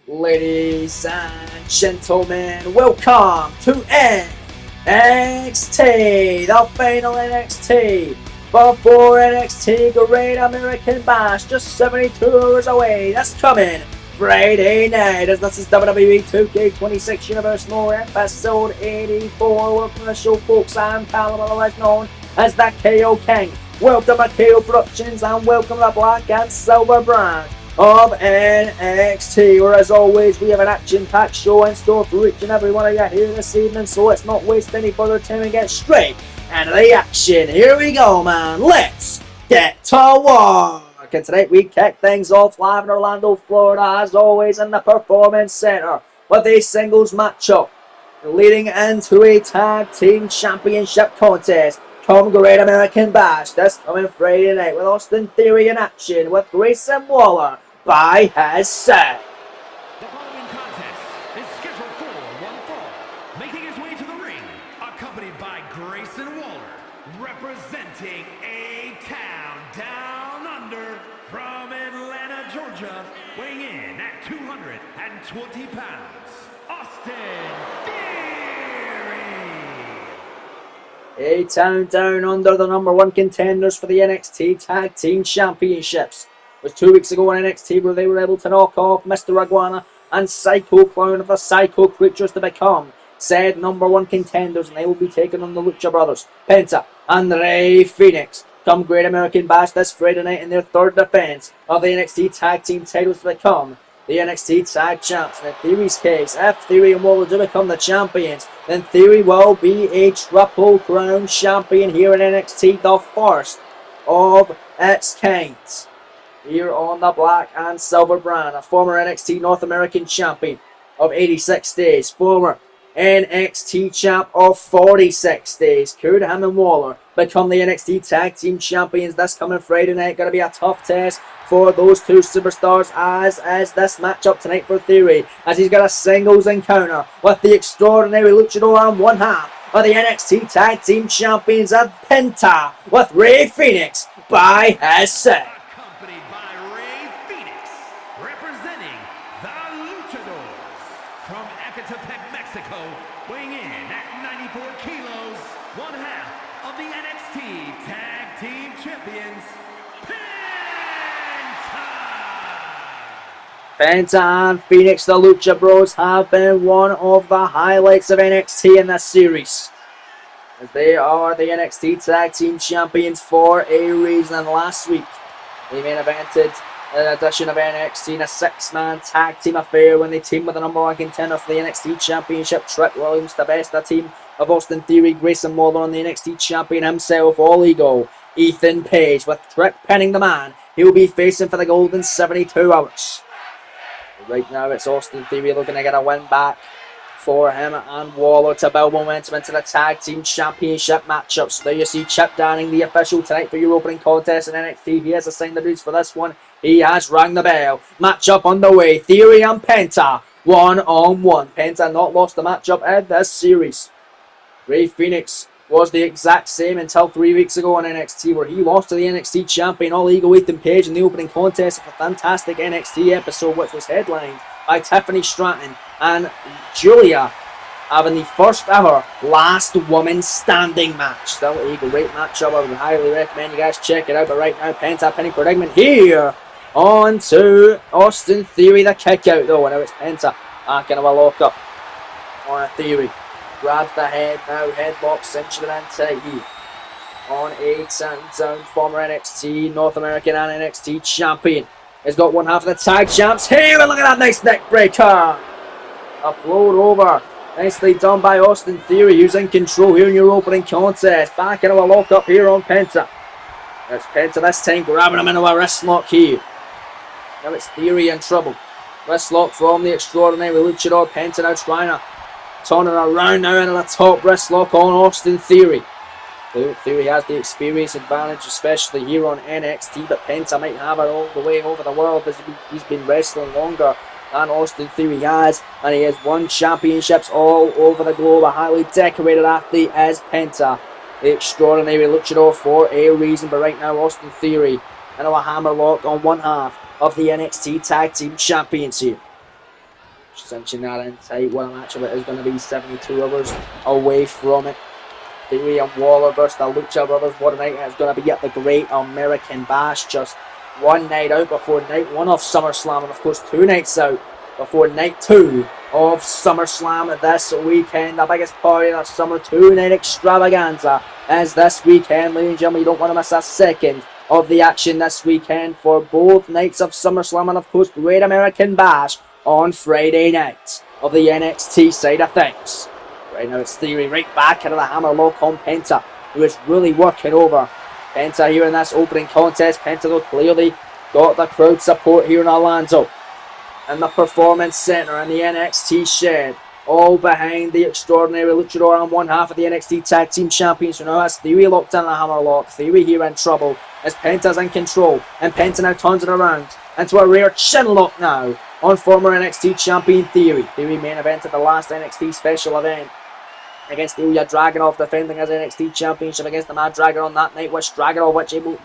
Ladies and gentlemen, welcome to NXT, the final NXT, before NXT Great American Bash, just 72 hours away. That's coming Friday night, as this is WWE 2K26 Universe More episode 84. Welcome to the show, folks. I'm Callum, otherwise known as the KO King. Welcome to KO Productions and welcome to the Black and Silver brand of NXT, where as always we have an action-packed show in store for each and every one of you here this evening, so let's not waste any further time and get straight into the action. Here we go, man. Let's get to work. And tonight we kick things off live in Orlando, Florida, as always in the Performance Center with a singles matchup leading into a tag team championship contest come Great American Bash. This coming Friday night with Austin Theory in action with Grayson Waller by his side. The following contest is scheduled for one fall. Making his way to the ring, accompanied by Grayson Waller, representing A-Town Down Under from Atlanta, Georgia, weighing in at 220 pounds, Austin Theory. A-Town Down Under, the number one contenders for the NXT Tag Team Championships. It was 2 weeks ago in NXT where they were able to knock off Mr. Iguana and Psycho Clown of the Psycho Creatures to become said number one contenders, and they will be taking on the Lucha Brothers, Penta and Rey Fenix, come Great American Bash this Friday night in their third defense of the NXT Tag Team titles to become the NXT Tag Champs. And in Theory's case, if Theory and Waller do become the champions, then Theory will be a Triple Crown champion here in NXT, the first of its kind. Here on the Black and Silver brand, a former NXT North American champion of 86 days, former NXT champ of 46 days. Could him and Waller become the NXT Tag Team Champions this coming Friday night? Going to be a tough test for those two superstars, as is this matchup tonight for Theory, as he's got a singles encounter with the extraordinary luchador on one half of the NXT Tag Team Champions of Penta with Rey Fenix by his side. Accompanied by Rey Fenix, representing the Luchadors from Ecatepec, Mexico, weighing in at 94 kilos, one half of the NXT Tag Team Champions, Penta and Phoenix, the Lucha Bros, have been one of the highlights of NXT in this series, as they are the NXT Tag Team Champions for a reason. Last week, they main evented an edition of NXT in a six-man tag team affair when they teamed with the number one contender for the NXT Championship, Trick Williams, to best a team of Austin Theory, Grayson Waller, and the NXT Champion himself, All Ego, Ethan Page. With Trick pinning the man, he will be facing for the golden 72 hours. Right now, it's Austin Theory looking to get a win back for him and Waller to build momentum into the Tag Team Championship matchup. So there you see Chip Danning, the official tonight for your opening contest in NXT. He has assigned the dudes for this one. He has rang the bell. Matchup underway. Theory and Penta, one-on-one. Penta not lost the matchup in this series. Rey Fenix was the exact same until 3 weeks ago on NXT, where he lost to the NXT champion All Ego Ethan Page in the opening contest of a fantastic NXT episode, which was headlined by Tiffany Stratton and Julia, having the first ever last woman standing match. Still a great matchup. I would highly recommend you guys check it out. But right now, Penta pinning predicament here on to Austin Theory. The kick out though, and now it's Penta backing of a lock up on a Theory. Grabs the head now, headlock, cinching it into he. On A-Town Down, former NXT North American and NXT champion. He's got one half of the tag champs here, and look at that nice neck breaker. A float over. Nicely done by Austin Theory, who's in control here in your opening contest. Back into a lock up here on Penta. There's Penta this time, grabbing him into a wrist lock here. Now it's Theory in trouble. Wrist lock from the extraordinary luchador. Penta now trying to turn it around now into the top wrist lock on Austin Theory. Theory has the experience advantage, especially here on NXT, but Penta might have it all the way over the world, as he's been wrestling longer than Austin Theory has, and he has won championships all over the globe. A highly decorated athlete as Penta, the extraordinary luchador for a reason. But right now, Austin Theory into a hammerlock on one half of the NXT Tag Team Champions here. cinching that in tight. Well, actually, it is going to be 72 hours away from it. Theory and Waller versus the Lucha Brothers. What a night it's going to be at the Great American Bash. Just one night out before night one of SummerSlam, and of course 2 nights out before night 2 of SummerSlam this weekend. The biggest party of the summer 2-night extravaganza is this weekend, ladies and gentlemen. You don't want to miss a second of the action this weekend for both nights of SummerSlam and of course Great American Bash on Friday night of the NXT side of things. Right now it's Theory right back into the hammerlock on Penta, who is really working over Penta here in this opening contest. Penta though clearly got the crowd support here in Orlando. And the Performance Center and the NXT shed, all behind the extraordinary luchador on one half of the NXT Tag Team Champions. So now that's Theory locked in the hammerlock. Theory here in trouble as Penta's in control. And Penta now turns it around into a rare chin lock now on former NXT Champion Theory. Theory main evented the last NXT special event against Ilya Dragunov, defending his NXT Championship against the Mad Dragon on that night, which Dragunov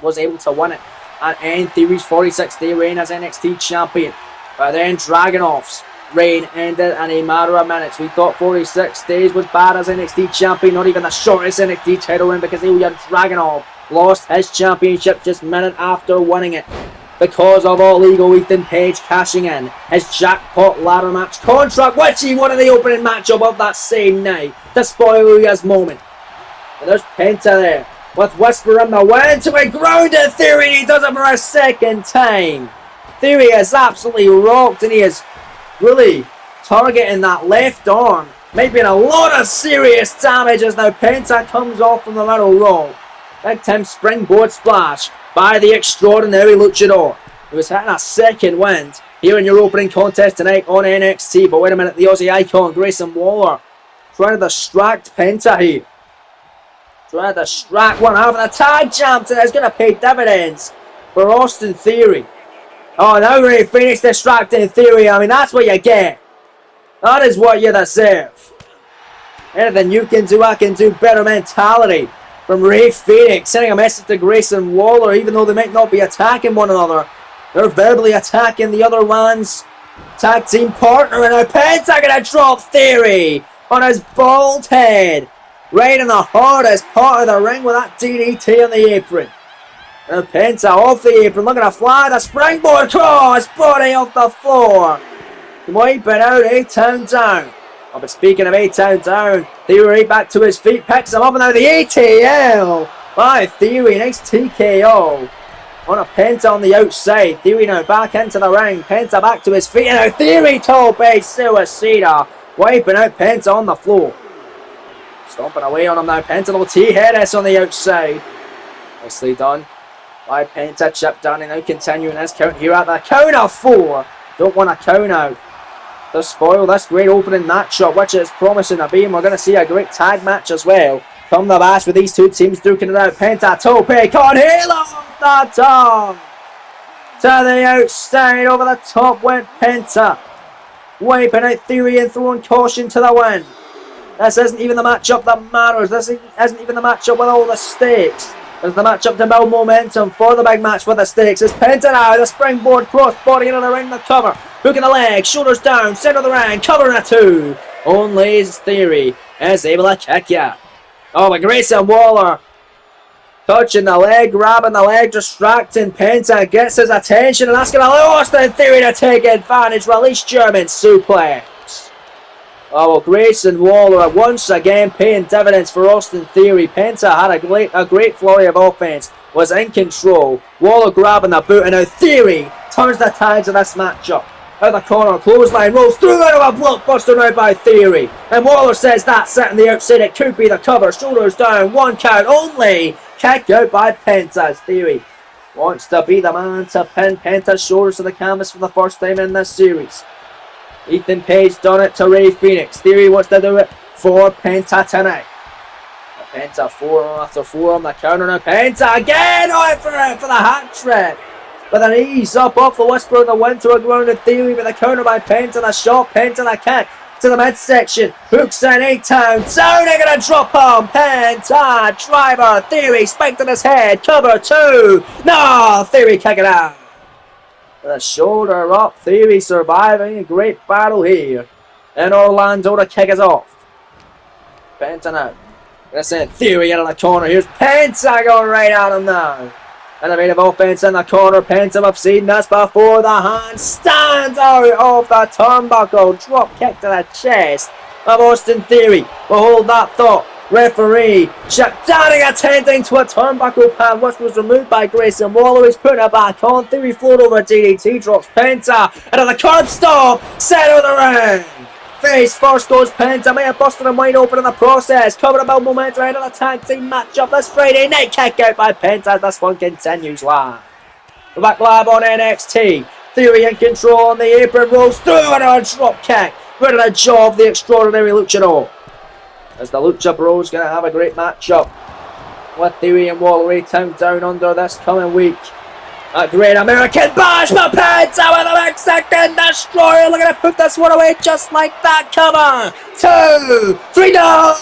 was able to win it and end Theory's 46-day reign as NXT Champion. But then Dragunov's reign ended in a matter of minutes. We thought 46 days was bad as NXT Champion, not even the shortest NXT title win, because Ilya Dragunov lost his championship just minute after winning it because of all ego Ethan Page cashing in his jackpot ladder match contract, which he won in the opening matchup of that same night to spoil Ilya's moment. And there's Penta there with Whisper in the wind to a grounded Theory, and he does it for a second time. Theory is absolutely rocked, and he is really targeting that left arm, making a lot of serious damage as now Penta comes off from the middle row. Big time springboard splash by the extraordinary luchador, who is hitting a second wind here in your opening contest tonight on NXT. But wait a minute, the Aussie icon Grayson Waller trying to distract Penta here. Trying to distract one half of the tag champs, and it's going to pay dividends for Austin Theory. Oh, now Ray Phoenix distracting Theory. I mean, that's what you get. That is what you deserve. Anything you can do, I can do better mentality from Ray Phoenix, sending a message to Grayson Waller. Even though they might not be attacking one another, they're verbally attacking the other man's tag team partner. And now Penta gonna drop Theory on his bald head, right in the hardest part of the ring with that DDT on the apron. And Penta off the apron, looking to fly the springboard cross, body off the floor, wiping out A-Town down. Oh, but speaking of A-Town down, Theory back to his feet, picks him up, and now the ATL by Theory. Nice TKO on a Penta on the outside. Theory now back into the ring, Penta back to his feet, and now Theory tope suicida, wiping out Penta on the floor. Stomping away on him now, Penta little T-head on the outside. Nicely done by Penta, chip down, and now continuing his count here at the count of 4. Don't want a count out to spoil this great opening matchup, which is promising to be, and we're going to see a great tag match as well come the bash with these two teams duking it out. Penta tope con heel off the top to the outside, over the top went Penta, wiping out Theory and throwing caution to the wind. This isn't even the matchup that matters. This isn't even the matchup with all the stakes. It's the matchup to build momentum for the big match with the stakes. It's Penta now, the springboard crossbody into the ring, the cover, hooking the leg, shoulders down, center of the ring, covering a 2. Only Theory is able to kick ya. Oh, but Grayson Waller touching the leg, grabbing the leg, distracting Penta, gets his attention, and that's going to allow Austin Theory to take advantage. Release German suplex. Oh, well, Grayson Waller once again paying dividends for Austin Theory. Penta had a great flurry of offense, was in control. Waller grabbing the boot, and now Theory turns the tides of this matchup. Out the corner, clothesline rolls through into a blockbuster now by Theory. And Waller says that's it on the outside. It could be the cover. Shoulders down, 1 count only. Kick out by Penta as Theory wants to be the man to pin Penta's shoulders to the canvas for the first time in this series. Ethan Page done it to Ray Phoenix. Theory wants to do it for Penta tonight. Penta 4 after 4 on the counter now. Penta again on for the hat trick. With an ease up off the Whisper in the wind to a grounded Theory, but the counter by Penta, the shot, Penta the kick to the midsection. Hooks in A-Town. Down, they're going to drop on Penta. Driver, Theory spiked in his head. Cover 2. No, Theory kick it out. The shoulder up. Theory surviving a great battle here. And Orlando to kick us off. Penta now. Gonna send Theory out of the corner. Here's Penta going right at him now. And a bit of offense in the corner. Penta, we've seen this before. The hand stands out of the turnbuckle. Drop kick to the chest of Austin Theory. We'll hold that thought. Referee Chuck Downing attending to a turnbuckle pad, which was removed by Grayson Waller. He's putting it back on. Theory float over DDT, drops Penta into the curb stop. Center of the ring. Face first goes Penta. May have busted him wide open in the process. Covered about momentum out of the tag team matchup this Friday night. Kick out by Penta. This one continues live. We're back live on NXT. Theory in control on the apron, rolls through and a drop kick. Rid of the jaw of the extraordinary Luchador. As the Lucha Bros going to have a great matchup with Theory and Waller Town Down Under this coming week. A great American bash for Penta with a Mexican Destroyer. Looking to put this one away just like that. Come on. 2, 3, no!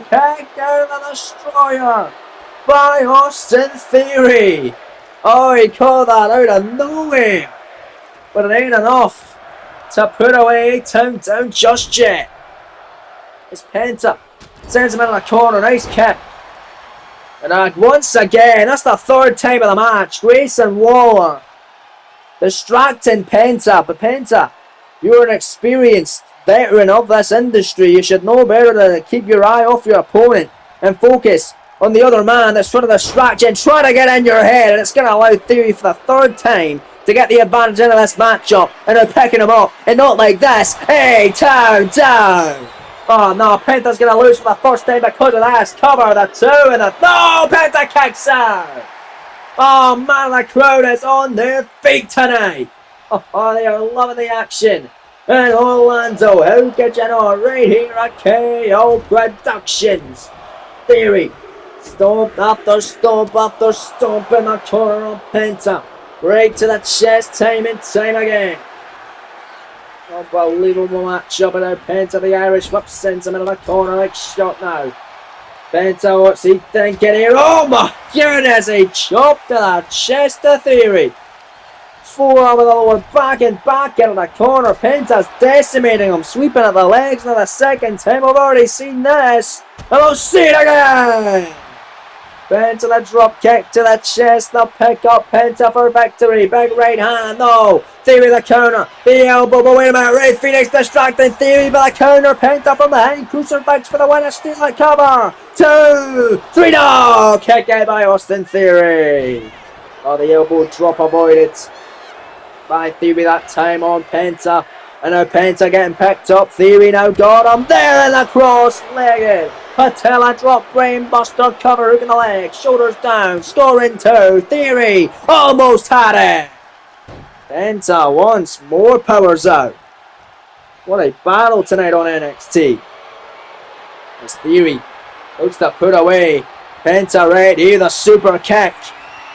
Kick down the Destroyer by Austin Theory. Oh, he called that out of nowhere. But it ain't enough to put away Town Down just yet. It's Penta. Sends him in the corner. Nice kick. And once again, that's the third time of the match. Grayson Waller distracting Penta. But Penta, you're an experienced veteran of this industry. You should know better than to keep your eye off your opponent and focus on the other man that's trying to distract you and try to get in your head. And it's going to allow Theory for the third time to get the advantage into this matchup. And they're picking him up. And not like this. Hey, Town Down. Oh no, Penta's going to lose for the first time because of this. Cover the 2 and the... No, Penta kicks out. Oh man, the crowd is on their feet tonight. Oh, they are loving the action. And Orlando, how could you know, right here at KO Productions. Theory, stomp after stomp after stomp in the corner of Penta. Right to the chest, time and time again. Unbelievable matchup, and now Penta, the Irish whip, sends him into the corner like shot now. Penta, what's he thinking here? Oh my goodness, he chopped to the chest of Theory. Forearm with the lower back and back into the corner. Penta's decimating him, sweeping at the legs for the second time. We've already seen this, and we'll see it again. Penta, the drop kick to the chest, the pick up, Penta for victory. Big right hand, no. Theory the counter, the elbow, but wait a minute. Ray Phoenix distracting Theory by the counter. Penta from behind, crucifix for the winner, steal the cover. 2, 3, no. Kick out by Austin Theory. Oh, the elbow drop avoided by Theory that time on Penta. And now Penta getting picked up. Theory now got him there in the cross-legged. Patella drop, brain buster, cover, hook in the leg, shoulders down, scoring 2. Theory almost had it. Penta once more powers out. What a battle tonight on NXT. As Theory looks to put away Penta right here, the super kick.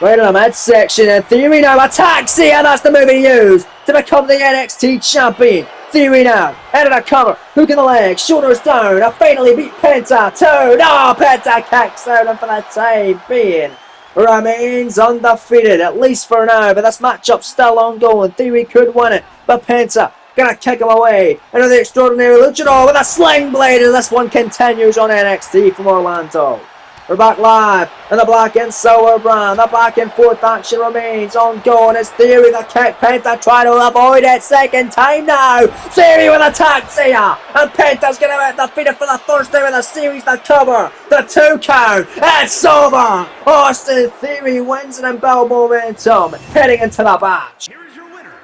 Right in the midsection, and Theory now attacks here. That's the move he used to become the NXT champion. Theory now, into the cover, hook in the leg, shoulders down, and finally beat Penta. 2, no, Penta kicks out, and for the time being, remains undefeated, at least for now, but this matchup's still ongoing. Theory could win it, but Penta gonna kick him away. Into the extraordinary Luchador with a sling blade, and this one continues on NXT from Orlando. We're back live in the black and silver brand. The back and forth action remains ongoing as Theory the kick. Penta trying to avoid it. Second time now. Theory with a taxi. And Penta's going to get defeated for the first time in the series. The cover. The 2 count. It's over. Austin Theory wins it and build momentum heading into the match. Here is your winner,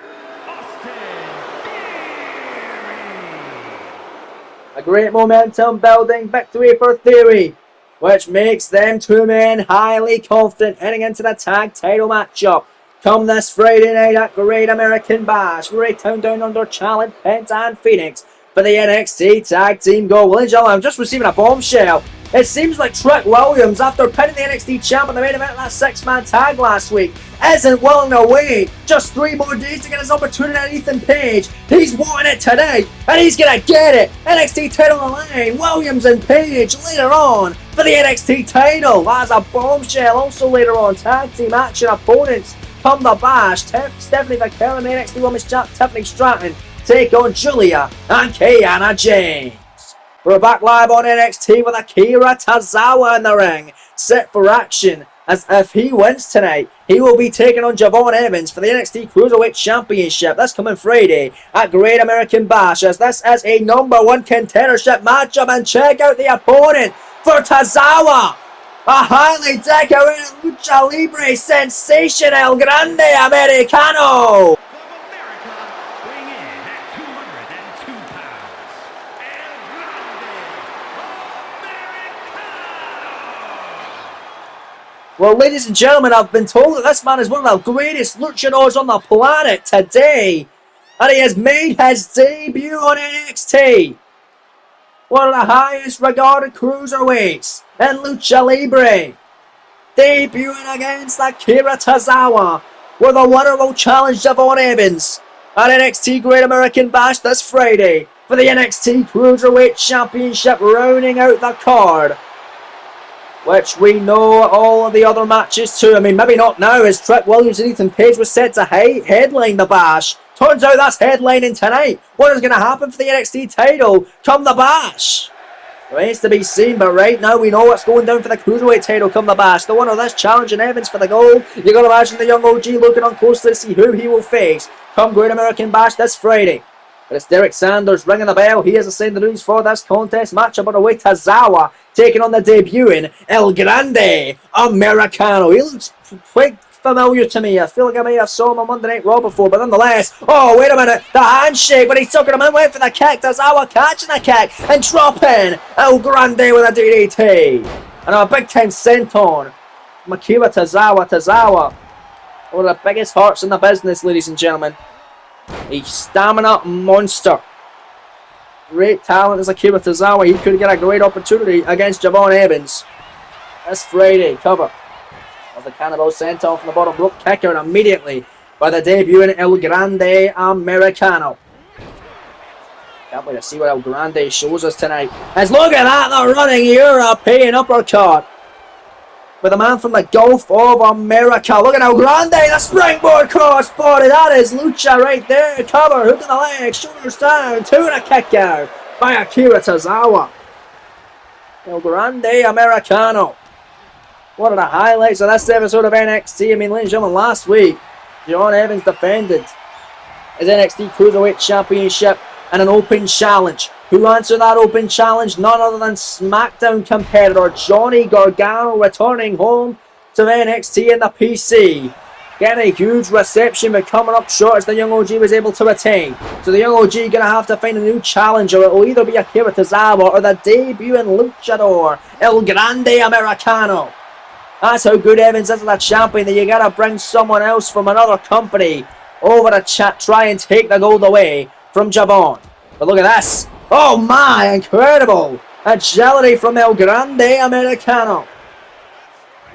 Austin Theory. A great momentum building victory for Theory, which makes them 2 men highly confident heading into the tag title matchup. Come this Friday night at Great American Bash, Great Town Down Under challenge Penta and Phoenix for the NXT Tag Team Gold. Well, gentlemen, I'm just receiving a bombshell. It seems like Trick Williams, after pinning the NXT champ in the main event of that 6-man tag last week, isn't willing to wait just 3 more days to get his opportunity at Ethan Page. He's wanting it today, and he's going to get it. NXT title on the line, Williams and Page later on for the NXT title. That's a bombshell. Also later on, tag team action opponents come the bash. Stephanie McKellen, the NXT Women's Champ, Tiffany Stratton take on Julia and Kiana James. We're back live on NXT with Akira Tozawa in the ring, set for action. As if he wins tonight, he will be taking on Javon Evans for the NXT Cruiserweight Championship. That's coming Friday at Great American Bash, as this is a #1 contendership matchup. And check out the opponent for Tozawa, a highly decorated Lucha Libre sensation, El Grande Americano. Well, ladies and gentlemen, I've been told that this man is one of the greatest luchadors on the planet today. And he has made his debut on NXT. One of the highest regarded cruiserweights in Lucha Libre. Debuting against Akira Tozawa, where the winner will challenge Javon Evans at NXT Great American Bash this Friday for the NXT Cruiserweight Championship, rounding out the card. Which we know all of the other matches too. I mean, maybe not now, as Trick Williams and Ethan Page was set to headline the bash. Turns out that's headlining tonight. What is going to happen for the NXT title come the bash? Remains to be seen, but right now we know what's going down for the Cruiserweight title come the bash. The winner of this challenging Evans for the gold. You're going to imagine the young OG looking on closely to see who he will face come Great American Bash this Friday. But it's Derek Sanders ringing the bell. He has assigned the rules for this contest matchup on the way. Tozawa taking on the debuting El Grande Americano. He looks quite familiar to me. I feel like I may have saw him on Monday Night Raw before, but nonetheless. Oh, wait a minute. The handshake, but he's tucking him in. Went for the kick. Tozawa catching the kick and dropping El Grande with a DDT. And a big time senton. Akira Tozawa. Tozawa, one of the biggest hearts in the business, ladies and gentlemen. A stamina monster. Great talent as Akira Tozawa. He could get a great opportunity against Javon Evans this Friday. Cover of the Cannibal Senton from the bottom rope. Kick out immediately by the debuting El Grande Americano. Can't wait to see what El Grande shows us tonight. As look at that, the running European uppercut with a man from the Gulf of America. Look at El Grande, the springboard crossbody. That is lucha right there. Cover, hook in the leg, shoulders down, two and a kick out by Akira Tozawa. El Grande Americano. One of the highlights of this episode of NXT. I mean, ladies and gentlemen, last week, Javon Evans defended his NXT Cruiserweight Championship in an open challenge. Who answered that open challenge? None other than SmackDown competitor Johnny Gargano, returning home to NXT in the PC. Getting a huge reception, but coming up short as the young OG was able to retain. So the young OG going to have to find a new challenger. It will either be Akira Tozawa or the debuting luchador El Grande Americano. That's how good Evans is as a champion, that you got to bring someone else from another company over to try and take the gold away from Javon. But look at this. Oh my, incredible agility from El Grande Americano.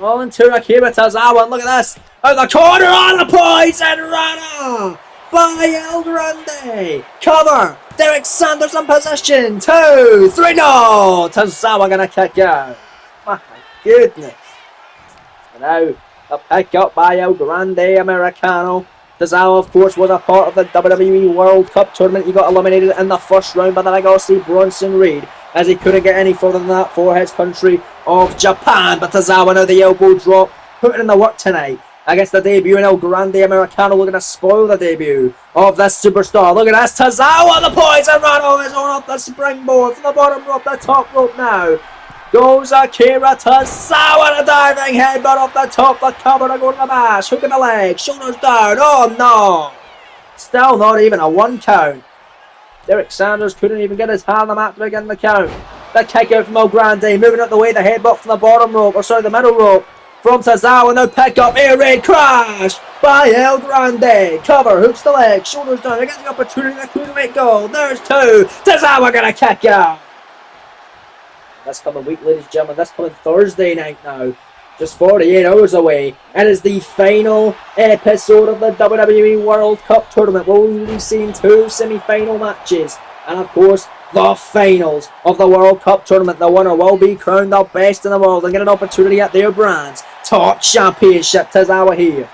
All into Akira Tozawa, and look at this. Out the corner on the poison runner by El Grande. Cover. Derek Sanders in position. 2, 3, no. Tozawa gonna kick out. My goodness. And now a pick up by El Grande Americano. Tozawa, of course, was a part of the WWE World Cup tournament. He got eliminated in the first round by the big Aussie Bronson Reed, as he couldn't get any further than that for his country of Japan. But Tozawa, now the elbow drop, putting in the work tonight against the debut in El Grande Americano, looking to spoil the debut of this superstar. Look at this, Tozawa, the poison run is on up the springboard from the bottom rope, the top rope now. Goes Akira Tozawa, the diving headbutt off the top, the cover to go to the mash, hook in the leg, shoulders down, oh no! Still not even a 1 count. Derek Sanders couldn't even get his hand on the mat to begin the count. The kick out from El Grande, moving out the way, the headbutt from the bottom rope, or sorry, the middle rope from Tozawa, now pick up, air raid crash by El Grande. Cover, hooks the leg, shoulders down, they get the opportunity, the cruiserweight goal, there's 2, Tozawa gonna kick out. This coming week, ladies and gentlemen, this coming Thursday night now, just 48 hours away. It is the final episode of the WWE World Cup Tournament. We'll be seeing 2 semi-final matches, and of course, the finals of the World Cup Tournament. The winner will be crowned the best in the world and get an opportunity at their brand's top championship. Tozawa here.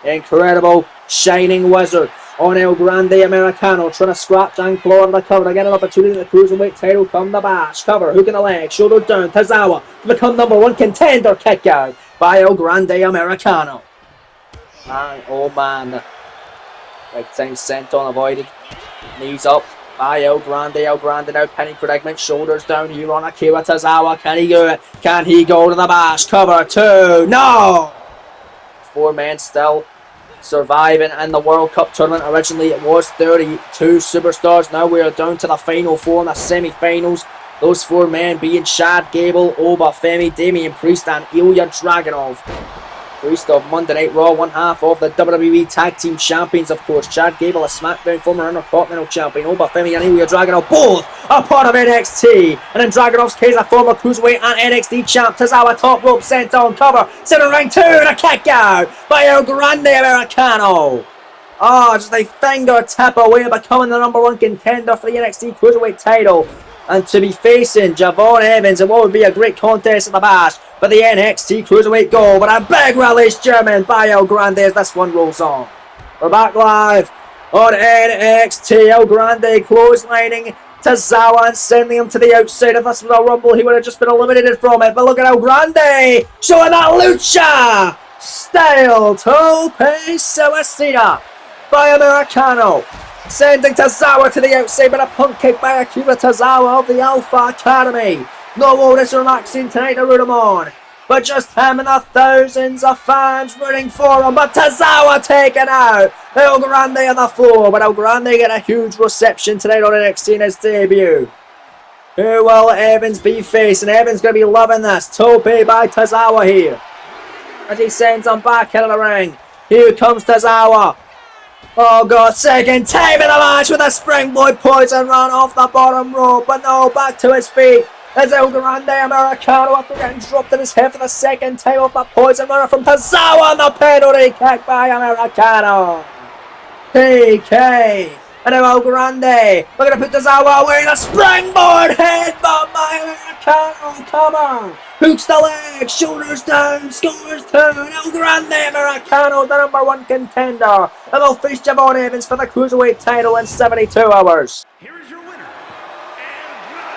Incredible Shining Wizard on El Grande Americano, trying to scratch and claw on the cover to get an opportunity to the cruiserweight title. Come the bash, cover, hook in the leg, shoulder down, Tozawa to become #1 contender. Kick out by El Grande Americano. Man, oh man, big time senton avoided. Knees up by El Grande. El Grande now penny predicament, shoulders down here on Akira Tozawa. Can he do it? Can he go to the bash? Cover 2, no! 4 men still surviving in the World Cup tournament. Originally it was 32 superstars. Now we are down to the final 4 in the semi-finals. Those 4 men being Chad Gable, Oba Femi, Damian Priest and Ilya Dragunov. Priest of Monday Night Raw, one half of the WWE Tag Team Champions, of course. Chad Gable, a SmackDown former Intercontinental Champion. Oba Femi and Ilya Dragunov, both a part of NXT. And in Dragunov's case, a former Cruiserweight and NXT Champ. Tozawa top rope, sent on cover. Center ring 2 and a kick out by El Grande Americano. Oh, just a fingertip away of becoming the #1 contender for the NXT Cruiserweight title. And to be facing Javon Evans in what would be a great contest at the bash for the NXT Cruiserweight Gold. But a big release German by El Grande as this one rolls on. We're back live on NXT. El Grande clotheslining Tozawa and sending him to the outside. If this was a Rumble, he would have just been eliminated from it. But look at El Grande showing that lucha style tope suicida by Americano. Sending Tozawa to the outside, but a punt kick by Akira Tozawa of the Alpha Academy. No Otis or Maxine tonight to root him on, but just him and the thousands of fans rooting for him. But Tozawa taken out. El Grande on the floor, but El Grande get a huge reception tonight on NXT in his debut. Who will Evans be facing? Evans going to be loving this. Tope by Tozawa here as he sends him back into the ring. Here comes Tozawa. Oh god, second time in the match with a springboard poison run off the bottom rope, but no, back to his feet as El Grande Americano after getting dropped in his head for the second time off the poison runner from Tozawa, and the penalty kick by Americano. PK. And now El Grande looking to put Tozawa away, the springboard headbutt by Americano, come on. Hooks the leg, shoulders down, scores 2. El Grande Americano, the #1 contender. And they'll face Javon Evans for the Cruiserweight title in 72 hours. Here is your winner, El Grande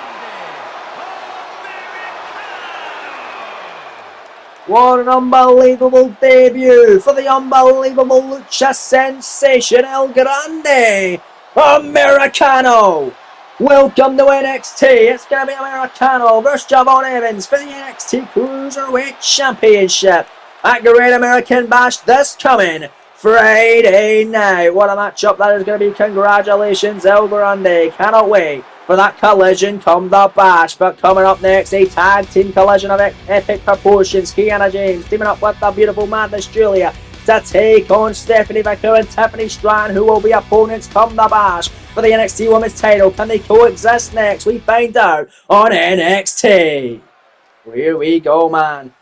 Americano. What an unbelievable debut for the unbelievable lucha sensation El Grande Americano. Welcome to NXT. It's going to be Americano versus Javon Evans for the NXT Cruiserweight Championship at Great American Bash this coming Friday night. What a matchup that is going to be. Congratulations, El Grande. Cannot wait for that collision come the bash. But coming up next, a tag team collision of epic proportions. Kiana James teaming up with the beautiful Madness Julia to take on Stephanie McMahon and Tiffany Stratton, who will be opponents come the bash for the NXT Women's title. Can they coexist next? We find out on NXT. Here we go, man.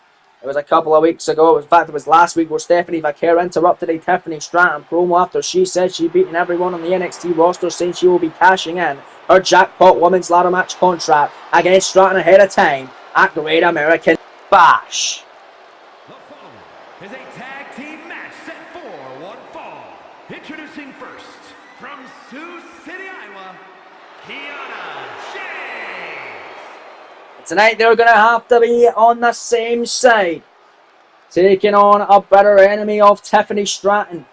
It was a couple of weeks ago, in fact it was last week, where Stephanie McMahon interrupted a Tiffany Stratton promo after she said she'd beaten everyone on the NXT roster, saying she will be cashing in her jackpot women's ladder match contract against Stratton ahead of time at Great American Bash. The following is a tag team match set for one fall. Introducing first, from Sioux City, Iowa, Kiana James. Tonight they're going to have to be on the same side, taking on a better enemy of Tiffany Stratton,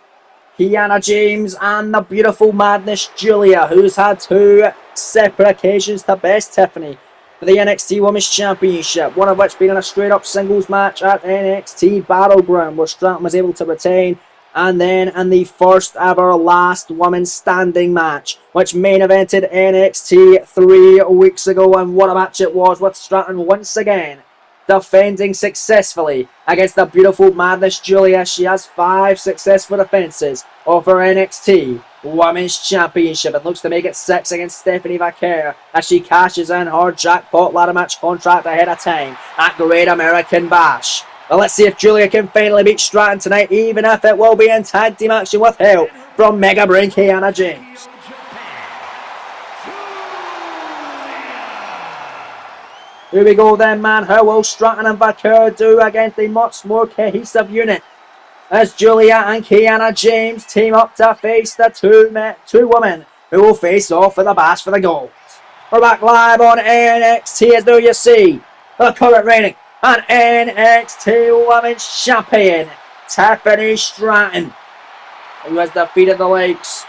Kiana James, and the beautiful Madness Julia, who's had 2 separate occasions to best Tiffany for the NXT Women's Championship, one of which being in a straight up singles match at NXT Battleground, where Stratton was able to retain, and then in the first ever last woman standing match, which main evented NXT 3 weeks ago. And what a match it was, with Stratton once again defending successfully against the beautiful Madness Julia. She has 5 successful defenses of her NXT Women's Championship and looks to make it 6 against Stephanie McMahon as she cashes in her jackpot ladder match contract ahead of time at Great American Bash. Well, let's see if Julia can finally beat Stratton tonight, even if it will be in tag team action with help from Mega Brain Kiana James. Here we go then, man. How will Stratton and Vaquer do against a much more cohesive unit as Julia and Kiana James team up to face the two women who will face off for the bash for the gold. We're back live on NXT as though you see the current reigning and NXT Women's Champion, Tiffany Stratton, who has defeated the likes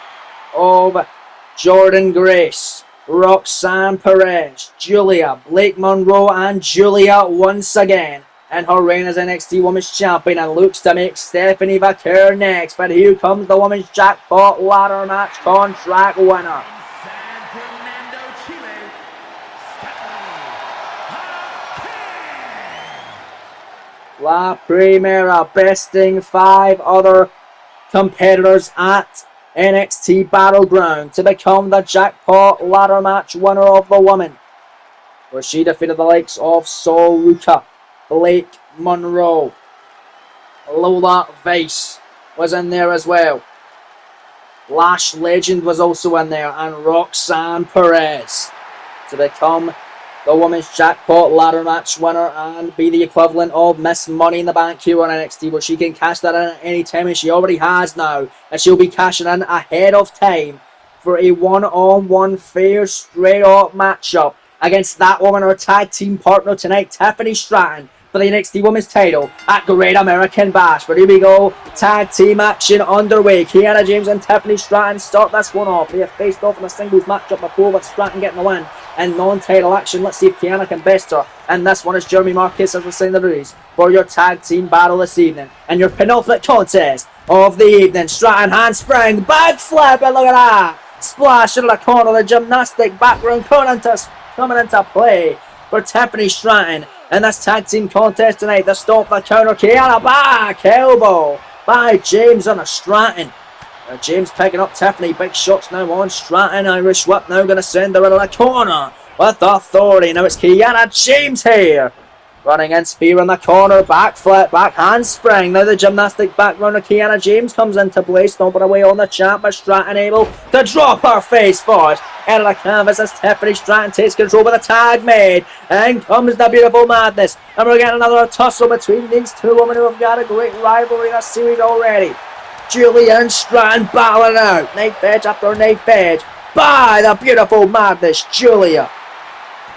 of Jordan Grace, Roxanne Perez, Julia, Blake Monroe, and Julia once again in her reign as NXT Women's Champion, and looks to make Stephanie Vaquer next. But here comes the Women's Jackpot Ladder Match contract winner. La Primera, besting 5 other competitors at NXT Battleground to become the Jackpot Ladder Match winner of the women, where she defeated the likes of Sol Ruka, Blake Monroe, Lola Vice was in there as well. Lash Legend was also in there, and Roxanne Perez to become the Women's Jackpot Ladder Match winner and be the equivalent of Miss Money in the Bank here on NXT, where she can cash that in at any time, and she already has now, and she'll be cashing in ahead of time for a one-on-one fair straight-up matchup against that woman, her tag team partner tonight, Tiffany Stratton, for the NXT Women's title at Great American Bash. But here we go, tag team action underway. Kiana James and Tiffany Stratton start this one off. They have faced off in a singles matchup before, with Stratton getting the win in non-title action. Let's see if Kiana can best her. And this one is Jeremy Marcus as we sign the rules for your tag team battle this evening. And your penultimate contest of the evening. Stratton handspring, backflip, and look at that. Splash into the corner, the gymnastic background coming into play for Tiffany Stratton in this tag team contest tonight. The stomp, the counter, Kiana back elbow by James on a Stratton. James picking up Tiffany. Big shots now on Stratton. Irish whip now going to send her into the corner with authority. Now it's Kiana James here. Running in, spear in the corner, backflip, back handspring. Now the gymnastic background of Kiana James comes into play, stomping away on the champ, but Stratton able to drop her face first. Out of the canvas as Tiffany Stratton takes control with a tag made. And comes the beautiful madness. And we're getting another tussle between these two women who have got a great rivalry in this series already. Julia and Stratton battling out. Knife edge after knife edge by the beautiful madness, Julia.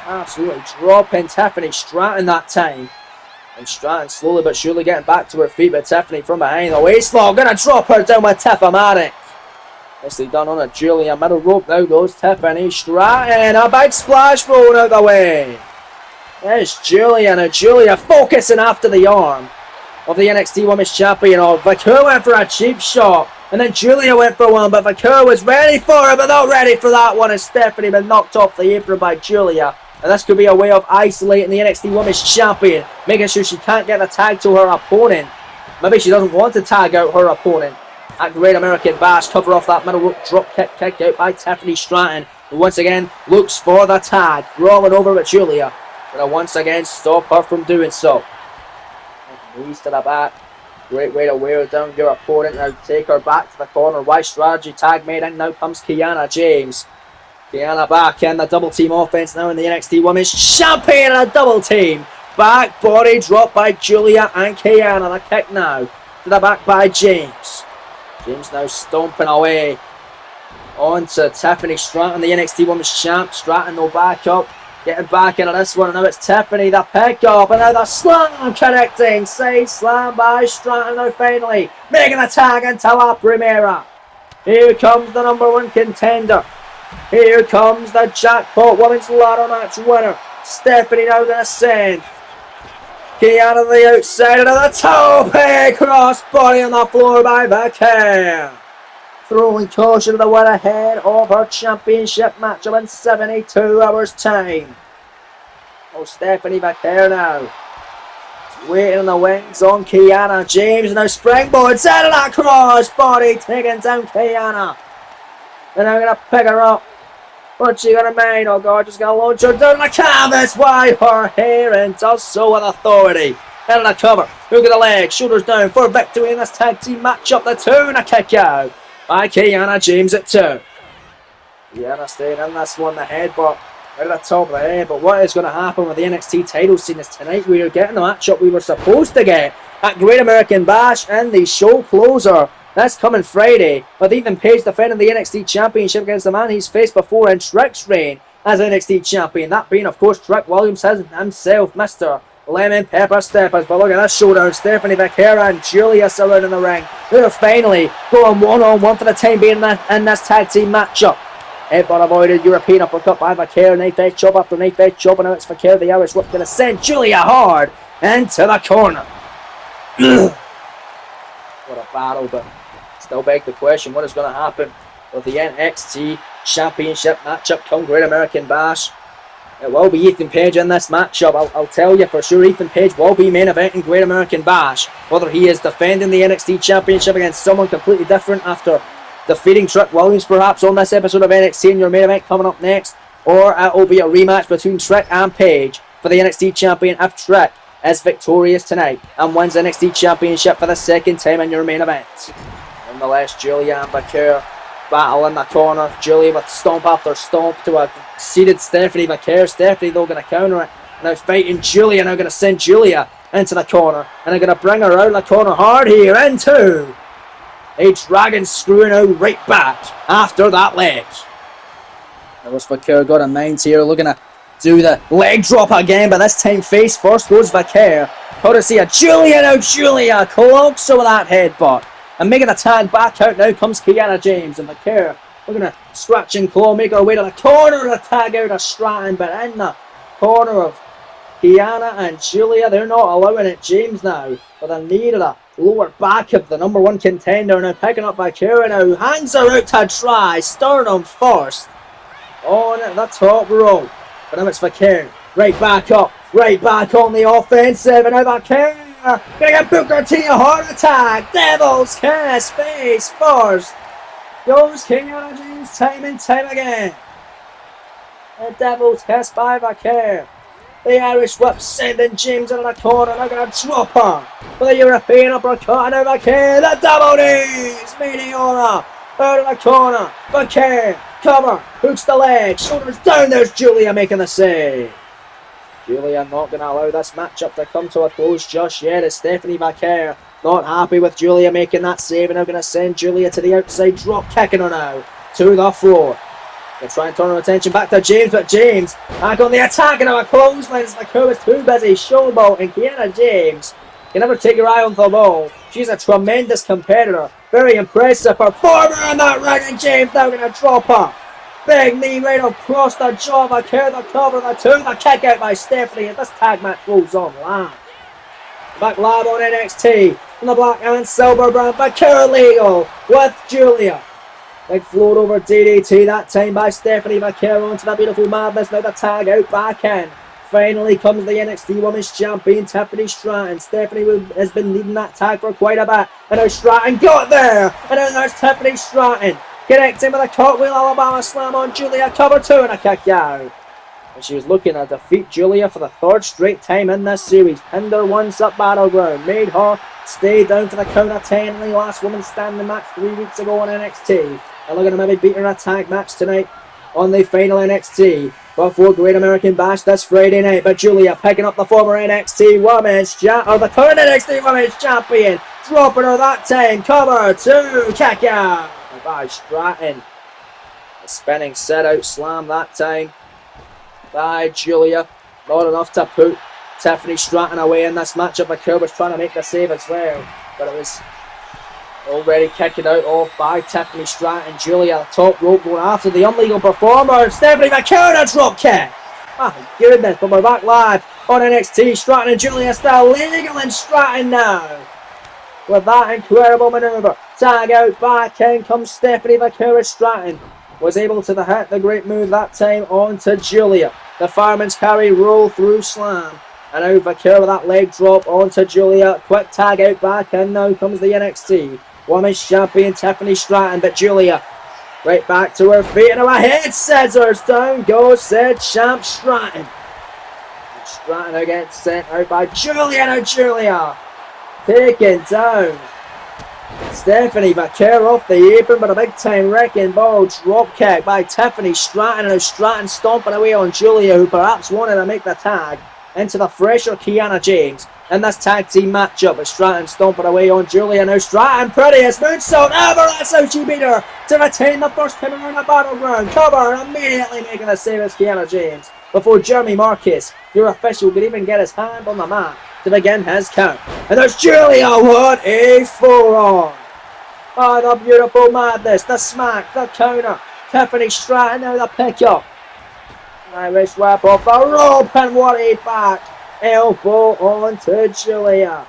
Absolutely dropping Tiffany Stratton that time. And Stratton slowly but surely getting back to her feet, but Tiffany from behind the waistlock gonna drop her down with Tiff-O-Matic. Nicely done on a Julia. Middle rope now goes Tiffany Stratton. A big splash rolling out the way. There's Julia. Now Julia focusing after the arm of the NXT Women's Champion. Vaquer went for a cheap shot, and then Julia went for one, but Vaquer was ready for it, but not ready for that one, as Stephanie been knocked off the apron by Julia. And this could be a way of isolating the NXT Women's Champion, making sure she can't get the tag to her opponent. Maybe she doesn't want to tag out her opponent at Great American Bash. Cover off that middle rope drop kick out by Tiffany Stratton, who once again looks for the tag, rolling over with Julia, but once again stop her from doing so. Knees to the back. Great way to wear down your opponent. Now take her back to the corner. Wide strategy tag made in. Now comes Kiana James. Kiana back in the double team offense now in the NXT Women's Champion. A double team. Back body drop by Julia and Kiana. The kick now to the back by James. James now stomping away onto Tiffany Stratton, the NXT Women's Champ. Stratton no back up. Getting back into this one, and now it's Tiffany, the pick up, and now the slam connecting. Side slam by Stratton now finally making the tag into La Primera. Here comes the number one contender. Here comes the Jackpot Women's Ladder Match winner. Stephanie now going to send Kiana to the outside, and the tope cross body on the floor by Vaquer. Throwing caution to the one ahead of her championship matchup in 72 hours time. Oh, Stephanie Vaquer now waiting in the wings on Kiana James. Now springboards out of that cross body, taking down Kiana. And I'm going to pick her up. What's she going to make? Oh God, just going to launch her down the canvas by her hair, and does so with authority. Out of the cover, look at the leg, shoulders down for victory in this tag team matchup. The two and a kick out by Kiana James at 2. Kiana staying in this one, the headbutt right at the top of the head. But what is going to happen with the NXT title scene is tonight we are getting the matchup we were supposed to get at Great American Bash and the show closer. That's coming Friday, with Ethan Page defending the NXT Championship against the man he's faced before in Trick's reign as NXT Champion. That being, of course, Trick Williams himself, Mr. Lemon Pepper Steppers. But look at this showdown. Stephanie Vaquera and Julia surrounding the ring. They're finally going one-on-one for the time being in this tag team matchup. Headbutt avoided, European uppercut by Vaquera. Knife edge chop after knife edge chop, and now it's Vaquera. The Irish whip going to send Julia hard into the corner. What a battle, but still beg the question, what is going to happen with the NXT Championship matchup come Great American Bash? It will be Ethan Page in this matchup. I'll tell you for sure, Ethan Page will be main event in Great American Bash. Whether he is defending the NXT Championship against someone completely different after defeating Trick Williams perhaps on this episode of NXT in your main event coming up next, or it will be a rematch between Trick and Page for the NXT Champion if Trick is victorious tonight and wins the NXT Championship for the second time in your main event. Nonetheless, Julia and Vaquera battle in the corner. Julia with stomp after stomp to a seated Stephanie Vaquera. Stephanie though going to counter it. Now fighting Julia. Now going to send Julia into the corner. And they're going to bring her out of the corner hard here into a dragon screwing out right back after that leg. That was Vaquera got in mind here. Looking to do the leg drop again. But this time face first goes Vaquera. Courtesy of Julia. Now Julia cloaks her with that headbutt. And making a tag back out now comes Kiana James. And Vaquera, we're going to scratch and claw, make our way to the corner of the tag out of Stratton. But in the corner of Kiana and Julia, they're not allowing it. James now with a knee to the lower back of the number one contender. Now picking up Vaquera now. Hangs her out to try. Sternum first on the top rope. But now it's Vaquera. Right back up. Right back on the offensive. And now Vaquera gonna get Booker T a heart attack. Devil's Kiss face first. Goes Kiana James time and time again. The Devil's Kiss by Vaquera. The Irish whip sending James into the corner. Now gonna drop her for the European uppercut. And now Vaquera. The double knees. Meteora out of the corner. Vaquera cover. Hooks the leg. Shoulders down. There's Julia making the save. Julia not going to allow this matchup to come to a close just yet as Stephanie Vaquera not happy with Julia making that save and now going to send Julia to the outside, drop kicking her now to the floor. They try and turn her attention back to James, but James back on the attack and a clothesline as Vaquera is too busy showboating. Kiana James, you never take your eye off the ball. She's a tremendous competitor, very impressive performer in that ring, and James now going to drop her. Big knee right across the jaw. Vaquera the cover, the two, the kick out by Stephanie, and this tag match goes on live. Back live on NXT from the black and silver brand. Vaquera legal with Julia. Big float over DDT that time by Stephanie Vaquera onto the beautiful madness. Now the tag out back in. Finally comes the NXT Women's Champion Tiffany Stratton. Stephanie has been leading that tag for quite a bit. And now Stratton got there. And now there's Tiffany Stratton. Connecting with a cartwheel Alabama slam on Julia. Cover two and a kick out. And she was looking to defeat Julia for the third straight time in this series. Pinned her once up Battleground. Made her stay down for the count of 10 in the last woman standing match 3 weeks ago on NXT. And looking to maybe beat her in a tag match tonight on the final NXT. Before Great American Bash this Friday night. But Julia picking up the former NXT Women's or the current NXT Women's Champion. Dropping her that time. Cover two. Kick out by Stratton. A spinning set out slam that time by Julia. Not enough to put Tiffany Stratton away in this matchup. Vaquera was trying to make the save as well, but it was already kicking out off by Tiffany Stratton. Julia, the top rope, going after the unlegal performer. Stephanie Vaquera drop kick. My goodness, but we're back live on NXT. Stratton and Julia still legal in Stratton now. With that incredible maneuver, tag out back in comes Stephanie Vaquera. Stratton was able to hit the great move that time onto Julia. The fireman's carry roll through slam. And now Vaquera with that leg drop onto Julia. Quick tag out back in. Now comes the NXT Women's Champion Tiffany Stratton. But Julia right back to her feet and her head scissors. Down goes said champ Stratton. And Stratton now gets sent out by Julia. Now Julia taken down Stephanie Vaquer off the apron, but a big time wrecking ball drop kick by Tiffany Stratton, and Stratton stomping away on Julia, who perhaps wanted to make the tag into the fresher Kiana James in this tag team matchup. But Stratton stomping away on Julia. Now Stratton, prettiest moonsault ever. That's how she beat her to retain the first time around the battleground. Cover, and immediately making the save as Kiana James before Jeremy Marcus, your official, could even get his hand on the mat to begin his count. And there's Julia. What a forearm! Oh, the beautiful madness, the smack, the counter. Tiffany Stratton, now the pick up. Irish whip off the rope, and what a back elbow onto Julia.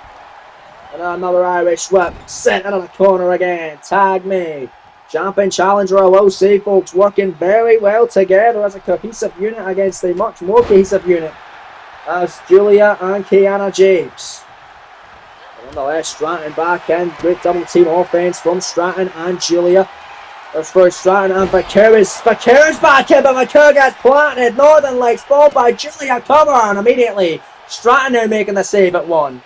And another Irish whip, sent into the corner again. Tag me. Champ and challenger, I will say, folks, working very well together as a cohesive unit against a much more cohesive unit as Julia and Kiana James. Nonetheless, Stratton back in. Great double team offense from Stratton and Julia. There's first Stratton and Vaquera's back in, but Vaquera gets planted. Northern Lights ball by Julia, cover, and immediately Stratton now making the save at one.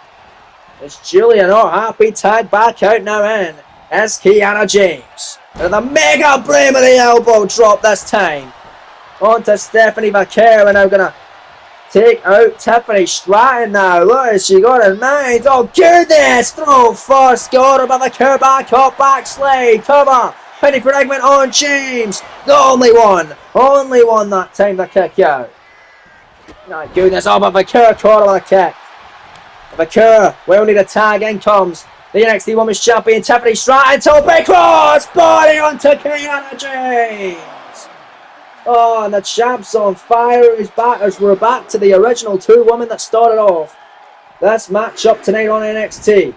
It's Julia not happy, tag back out now in. It's Kiana James. And the mega blame of the elbow drop this time. On to Stephanie Vaquera, now gonna take out Tiffany Stratton now. What has she got in mind? Oh goodness! Throw first, got her, but Vaquera back up, backslide, cover. Penny fragment on James. The only one that time to kick out. My goodness, oh, but Vaquera caught her with a kick. Vaquera will need a tag. In comes the NXT Women's Champion Tiffany Stratton. Tope cross body onto Kiana James. Oh, and the champ's on fire. His backers were back to the original two women that started off this matchup tonight on NXT.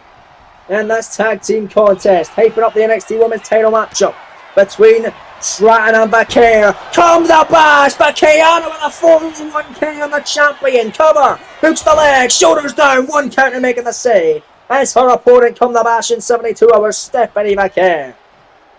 And this tag team contest, hyping up the NXT Women's title matchup between Stratton and Vaquera. Comes the bash, but Kiana with a 4-1K on the champion. Cover, hooks the leg, shoulders down, one count and making the save. As her opponent come the bash in 72 hours, Stephanie Vaquera.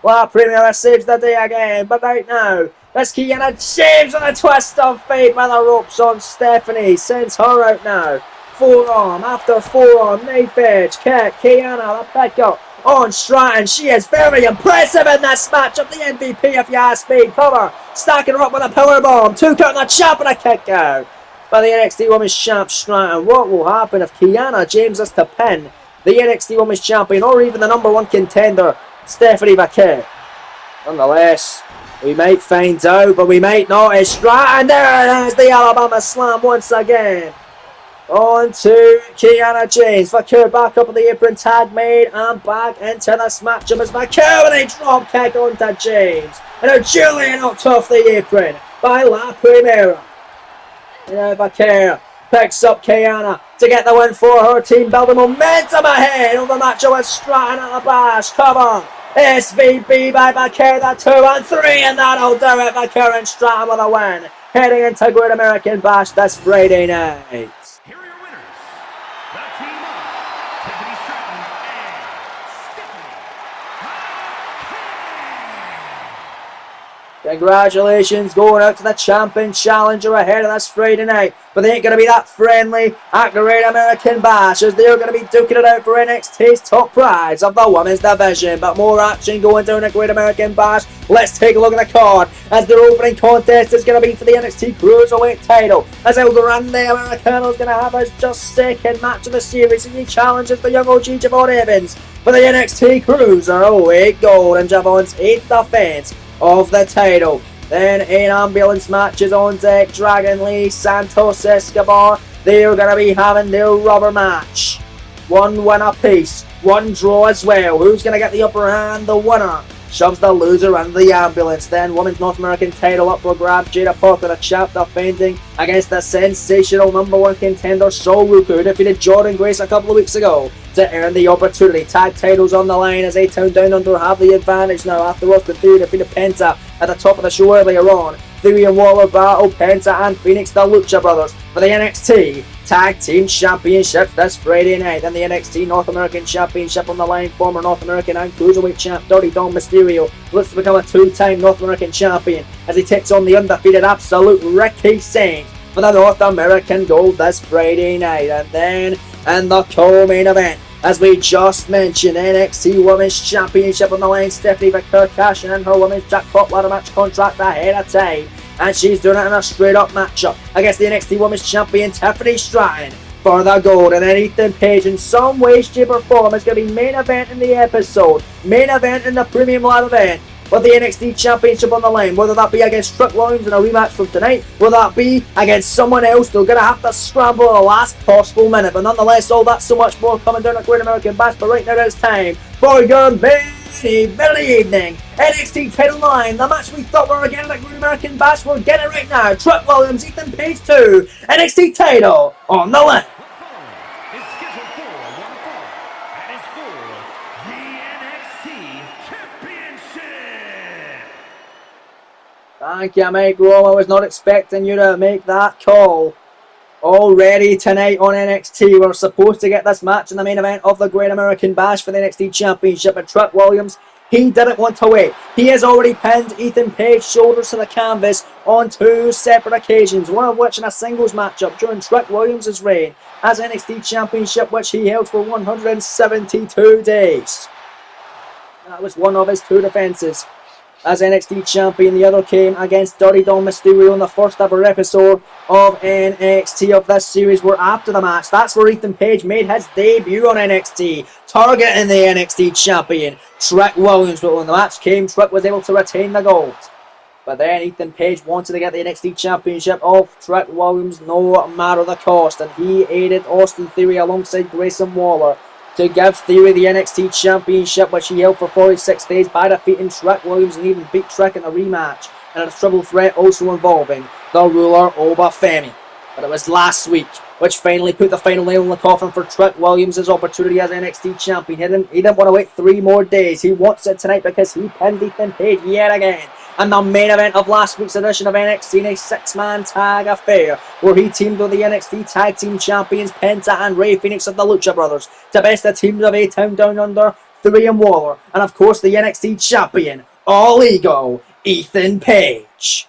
La Premier saves the day again, but right now, this Kiana James on a twist of fate by the ropes on Stephanie. Sends her out now. Forearm after forearm, knife edge, kick, Kiana, the pick up on Stratton. She is very impressive in this matchup. The MVP, if you ask me. Cover, stacking her up with a powerbomb. 2 count on the champ and a kick out by the NXT Women's Champ Stratton. What will happen if Kiana James is to pin the NXT Women's Champion or even the number one contender, Stephanie Vaquera? Nonetheless, we might find out, but we might not. It's Stratton. There it is, the Alabama Slam once again. On to Kiana James. Vaquera back up on the apron, tag made, and back into this matchup as Vaquera with a drop kick onto James. And now Julia knocked off the apron by La Primera. Vaquera picks up Kiana to get the win for her team, building momentum ahead of the matchup with Stratton at the bash. Cover. SVB by Vaquera, the 2 and 3, and that'll do it. Vaquera and Stratton with a win. Heading into Great American Bash this Friday night. Here are your winners, the team of Tiffany Stratton and Stephanie Vaquera. Congratulations going out to the champion challenger ahead of this Friday night. But they ain't going to be that friendly at Great American Bash, as they're going to be duking it out for NXT's top prize of the women's division. But more action going down at Great American Bash. Let's take a look at the card, as their opening contest is going to be for the NXT Cruiserweight title, as El Grande Americano is going to have his just second match of the series, and he challenges the young OG Javon Evans for the NXT Cruiserweight Gold, and Javon's 8th defense of the title. Then 8 ambulance matches on deck. Dragon Lee, Santos Escobar, they're going to be having their rubber match. 1 win apiece, 1 draw as well. Who's going to get the upper hand? The winner shoves the loser under the ambulance. Then Women's North American title up for grabs. Jada Parker, the champ, defending against the sensational number 1 contender Sol Ruku, who defeated Jordan Grace a couple of weeks ago to earn the opportunity. Tag titles on the line as A-Town Down Under have the advantage now afterwards. The Theory defeated Penta at the top of the show earlier on. Theory and Waller battle Penta and Phoenix, the Lucha Brothers, for the NXT Tag Team Championship this Friday night. And the NXT North American Championship on the line. Former North American and Cruiserweight champ Dirty Dom Mysterio looks to become a 2-time North American champion as he takes on the undefeated Absolute Ricky Saints for the North American Gold this Friday night. And then in the co-main event, As we just mentioned, NXT Women's Championship on the line. Stephanie McClure cashing in her Women's Jackpot Ladder Match contract ahead of time. And she's doing it in a straight up matchup against the NXT Women's Champion Tiffany Stratton for the gold. And then Ethan Page, in some way, shape or form, is going to be main event in the episode. Main event in the Premium Live event. With the NXT Championship on the line, whether that be against Trick Williams in a rematch from tonight, will that be against someone else, they're going to have to scramble at the last possible minute. But nonetheless, all that so much more coming down at Great American Bash. But right now it's time for your main event of the evening. NXT title line, the match we thought we were getting at Great American Bash, we're getting it right now. Trick Williams, Ethan Page 2, NXT title on the line. Thank you, Mike Rome. I was not expecting you to make that call. Already tonight on NXT, we're supposed to get this match in the main event of the Great American Bash for the NXT Championship. But Trick Williams, he didn't want to wait. He has already pinned Ethan Page's shoulders to the canvas on 2 separate occasions, one of which in a singles matchup during Trick Williams' reign as NXT Championship, which he held for 172 days. That was one of his 2 defenses as NXT Champion. The other came against Dirty Dom Mysterio in the first ever episode of NXT of this series, where after the match, that's where Ethan Page made his debut on NXT, targeting the NXT Champion, Trick Williams. But when the match came, Trick was able to retain the gold. But then Ethan Page wanted to get the NXT Championship off Trick Williams no matter the cost, and he aided Austin Theory alongside Grayson Waller to give Theory the NXT Championship, which he held for 46 days by defeating Trick Williams and even beat Trick in a rematch and a triple threat also involving the ruler Oba Femi. But it was last week which finally put the final nail in the coffin for Trick Williams' opportunity as NXT Champion. He didn't want to wait 3 more days. He wants it tonight because he pinned Ethan Page yet again in the main event of last week's edition of NXT in a 6-man tag affair, where he teamed with the NXT Tag Team Champions Penta and Rey Fenix of the Lucha Brothers to best the teams of A-Town Down Under, Theory and Waller, and of course the NXT Champion, All Ego, Ethan Page.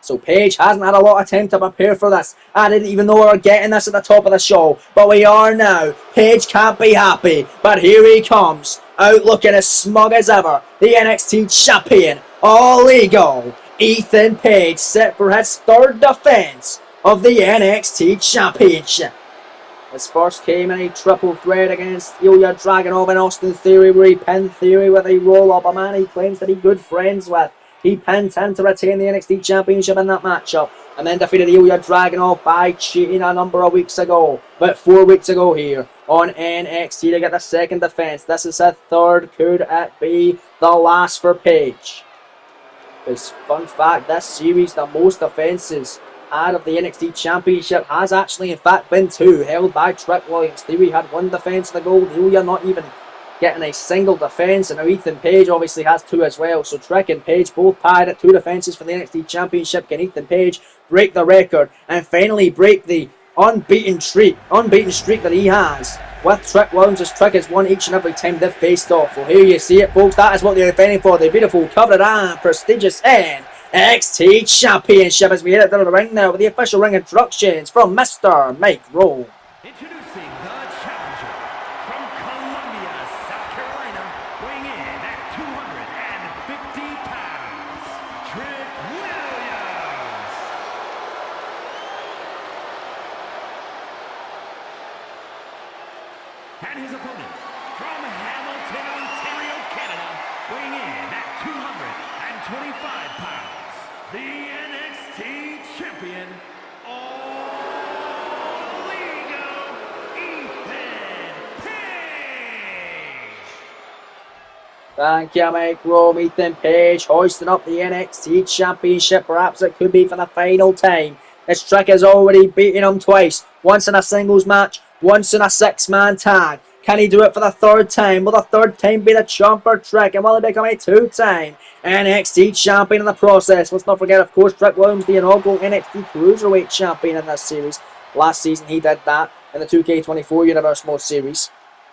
So Page hasn't had a lot of time to prepare for this. I didn't even know we were getting this at the top of the show, but we are now. Page can't be happy, but here he comes, out looking as smug as ever. The NXT Champion, All Ego, Ethan Page, set for his 3rd defense of the NXT Championship. His first came in a triple threat against Ilya Dragunov and Austin Theory, where he pinned Theory with a roll-up, a man he claims to be good friends with. He pinned him to retain the NXT Championship in that matchup, and then defeated Ilya Dragunov by cheating a number of weeks ago, about 4 weeks ago here on NXT to get the 2nd defense. This is his 3rd. Could it be the last for Page? Because, fun fact, this series, the most defenses out of the NXT Championship has actually in fact been 2, held by Trick Williams. Theory had 1 defense of the gold, Ilya not even getting a single defense, and now Ethan Page obviously has 2 as well. So Trick and Page both tied at 2 defenses for the NXT Championship. Can Ethan Page break the record and finally break the unbeaten streak that he has with Trick Williams, as Trick has won each and every time they've faced off? Well, here you see it, folks. That is what they're defending for, the beautiful, coveted and prestigious NXT Championship, as we head to the ring now with the official ring instructions from Mr. Mike Rowe. Introducing the challenger from Columbia, South Carolina, weighing in at 250 pounds, Trick Williams. And his opponent from Hamilton, Ontario, Canada, weighing in at 225 pounds, the NXT Champion, All Ego, Ethan Page. Thank you, Mike Rome. Ethan Page hoisting up the NXT Championship. Perhaps it could be for the final time. This Trick has already beaten him twice. Once in a singles match, once in a 6-man tag. Can he do it for the 3rd time? Will the 3rd time be the Chomper Trick? And will he become a 2-time NXT Champion in the process? Let's not forget, of course, Trick Williams, the inaugural NXT Cruiserweight Champion in this series. Last season he did that in the 2K24 Universe Mode series.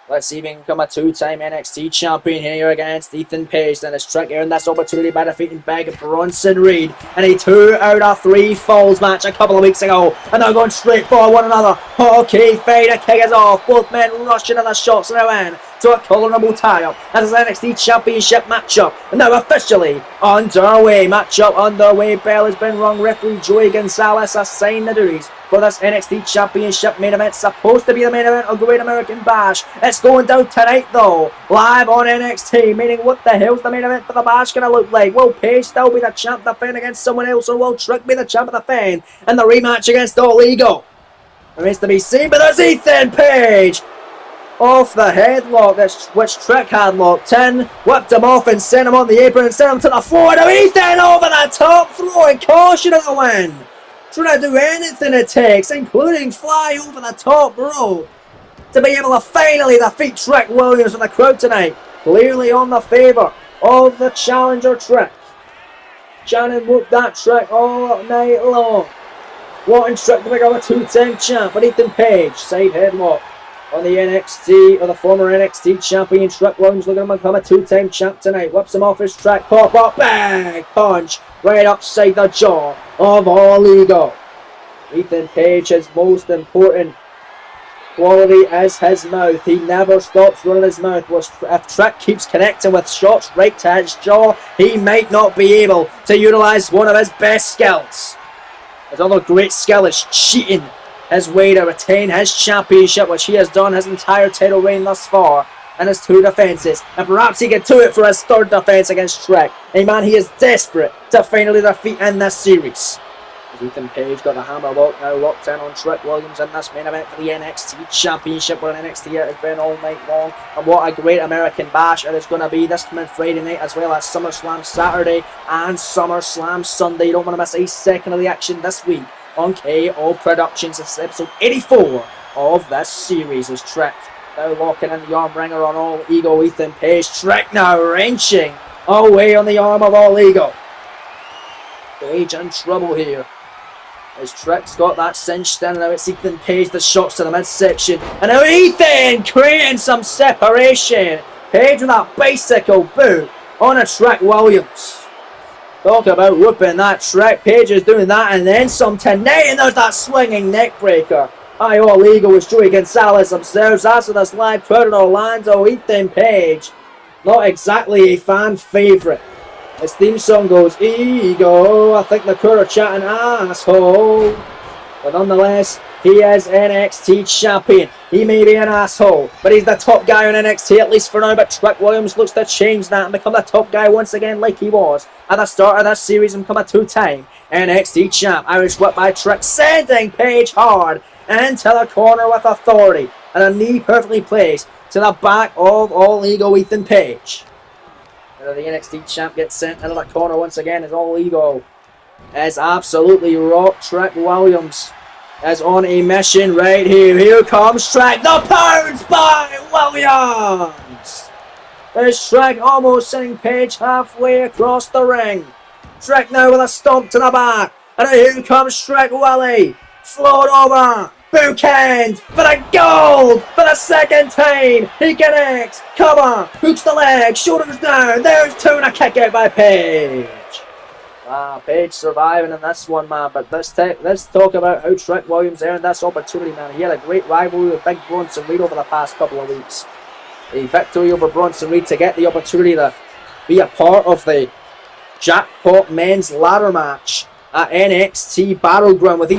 Let's see if he can become a two-time NXT champion here against Ethan Page. Then it's Trick earned this opportunity by defeating Big Bronson Reed in a 2 out of 3 falls match a couple of weeks ago. And they're going straight for one another. Okay, fade, a kick is off. Both men rushing to the shots now in to a colorable tie-up as an NXT Championship matchup. And now officially underway. Matchup underway. Bell has been rung. Referee Joey Gonzalez assigned the duties for this NXT Championship main event. Supposed to be the main event of Great American Bash. It's going down tonight though, live on NXT, meaning what the hell's the main event for the Bash gonna look like? Will Page still be the champ defend against someone else, or will Trick be the champ defend in the rematch against All Ego? Remains to be seen, but there's Ethan Page off the headlock which Trick had locked in, whipped him off and sent him on the apron and sent him to the floor. Now Ethan over the top, throwing caution to the wind, trying to do anything it takes, including fly over the top rope, to be able to finally defeat Trick Williams with the crowd tonight. Clearly on the favour of the challenger Trick. Shannon whooped that Trick all night long, wanting Trick to become a two-time champ. But Ethan Page, side headlock on the NXT, or the former NXT champion Trick Williams, looking to become a two-time champ tonight. Whips him off his track, pop up, bang, punch, right upside the jaw of All Ego. Ethan Page, his most important quality is his mouth. He never stops running his mouth. If Trick keeps connecting with shots right to his jaw, he might not be able to utilise one of his best skills. His other great skill is cheating his way to retain his championship, which he has done his entire title reign thus far in his 2 defences, and perhaps he can do it for his 3rd defence against Trick. A man he is desperate to finally defeat in this series. Ethan Page got the hammer lock now locked in on Trick Williams in this main event for the NXT Championship, where NXT it has been all night long. And what a great American Bash it is going to be this coming Friday night, as well as SummerSlam Saturday and SummerSlam Sunday. You don't want to miss a second of the action this week on KO Productions. This is episode 84 of this series, as Trick now locking in the arm wringer on All Ego. Ethan Page, Trick now wrenching away on the arm of All Ego. Page in trouble here, as Trick's got that cinched in. Now it's Ethan Page, the shots to the midsection, and now Ethan creating some separation. Page with that bicycle boot on a Trick Williams. Talk about whooping that Trick. Page is doing that and then some tonight, and there's that swinging neck breaker. All Ego, as Joey Gonzalez observes after this live crowd in Orlando. Ethan Page, not exactly a fan favourite. His theme song goes, Ego, I think the crowd are chatting asshole. But nonetheless, he is NXT champion. He may be an asshole, but he's the top guy on NXT, at least for now. But Trick Williams looks to change that and become the top guy once again, like he was at the start of this series, and become a 2-time NXT champ. Irish whip by Trick, sending Page hard into the corner with authority, and a knee perfectly placed to the back of All Ego Ethan Page. The NXT champ gets sent into the corner once again, as All Ego is absolutely rocked. Trick Williams is on a mission right here. Here comes Trick. The pounds by Williams. There's Trick almost sending Page halfway across the ring. Trick now with a stomp to the back. And here comes Trick Willie. Float over. Bookend for the gold for the 2nd time. He connects. Cover. Hooks the leg. Shoulders down. There's 2 and a kick out by Page. Page surviving in this one, man. But let's talk about how Trick Williams earned this opportunity, man. He had a great rivalry with Big Bronson Reed over the past couple of weeks. A victory over Bronson Reed to get the opportunity to be a part of the Jackpot Men's Ladder match at NXT Battleground with